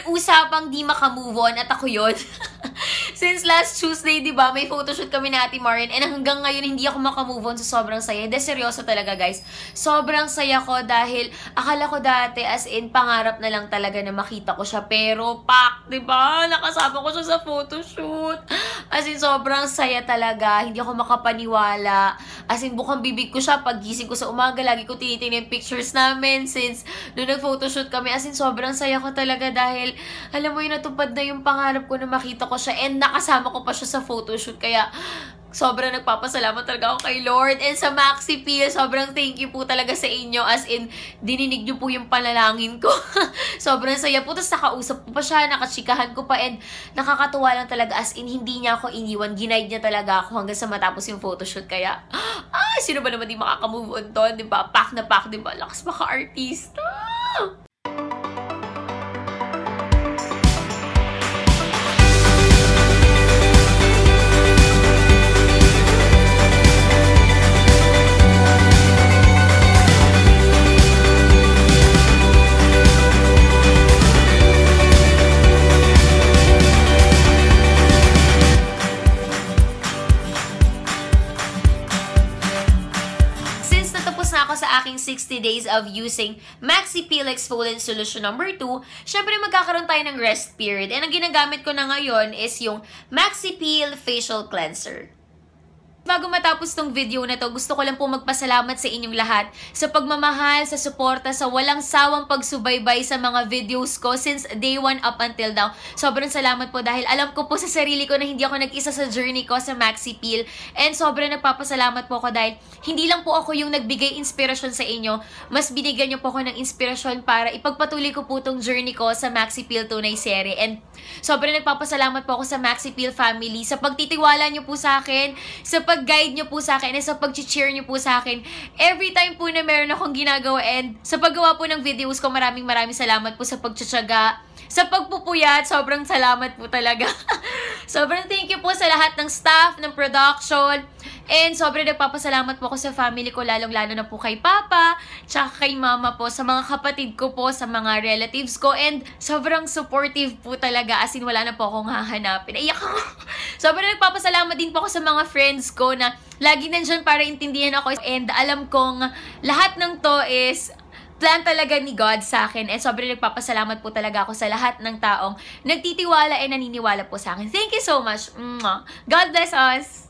usapang di makamove on at ako yun. Since last Tuesday, di ba, may photoshoot kami na Ate Marian and hanggang ngayon hindi ako makamove on, so sobrang saya. De, seryoso talaga guys. Sobrang saya ko dahil akala ko dati as in pangarap na lang talaga na makita ko siya. Pero pak, di ba, nakasama ko siya sa photoshoot. As in sobrang saya talaga. Hindi ako makapaniwala. As in bukang bibig ko siya pag gising ko sa umaga. Lagi ko tinitingnan yung pictures namin since nung nag-photoshoot kami. As in sobrang saya ko talaga dahil alam mo yun, natupad na yung pangarap ko na makita ko siya and nakasama ko pa siya sa photoshoot. Kaya sobrang nagpapasalamat talaga ako kay Lord. And sa Maxi Peel, sobrang thank you po talaga sa inyo. As in, dininig niyo po yung panalangin ko. Sobrang saya po. Tapos nakausap ko pa siya, nakachikahan ko pa. And nakakatuwa lang talaga. As in, hindi niya ako iniwan. Ginaid niya talaga ako hanggang sa matapos yung photoshoot. Kaya, sino ba naman di makakamove on to? Diba? Pack na pack, diba? Lakas maka-artista. Sa aking 60 days of using Maxi Peel Exfoliant Solution number 2, syempre magkakaroon tayo ng rest period. And ang ginagamit ko na ngayon is yung Maxi Peel Facial Cleanser. Bago matapos tong video na to, gusto ko lang po magpasalamat sa inyong lahat sa pagmamahal, sa suporta, sa walang sawang pagsubaybay sa mga videos ko since day 1 up until now. Sobrang salamat po dahil alam ko po sa sarili ko na hindi ako nag-isa sa journey ko sa Maxi Peel. And sobrang nagpapasalamat po ako dahil hindi lang po ako yung nagbigay inspirasyon sa inyo, mas binigyan niyo po ako ng inspirasyon para ipagpatuloy ko po tong journey ko sa Maxi Peel Tunay Serie. And sobrang nagpapasalamat po ako sa Maxi Peel family sa pagtitiwala niyo po sa akin, sa pag-guide nyo po sa akin, at sa pag-cheer nyo po sa akin. Every time po na meron akong ginagawa and sa paggawa po ng videos ko, maraming salamat po sa pagtsatsaga, sa pagpupuyat, sobrang salamat po talaga. Sobrang thank you po sa lahat ng staff, ng production, and sobrang nagpapasalamat po ako sa family ko, lalong-lalo na po kay Papa, tsaka kay Mama po, sa mga kapatid ko po, sa mga relatives ko, and sobrang supportive po talaga, as in wala na po akong hahanapin. Iyak ako. Sobrang nagpapasalamat din po ako sa mga friends ko na lagi nandyan para intindihan ako, and alam kong lahat ng to is plan talaga ni God sa akin. And sobrang nagpapasalamat po talaga ako sa lahat ng taong nagtitiwala and naniniwala po sa akin. Thank you so much. God bless us!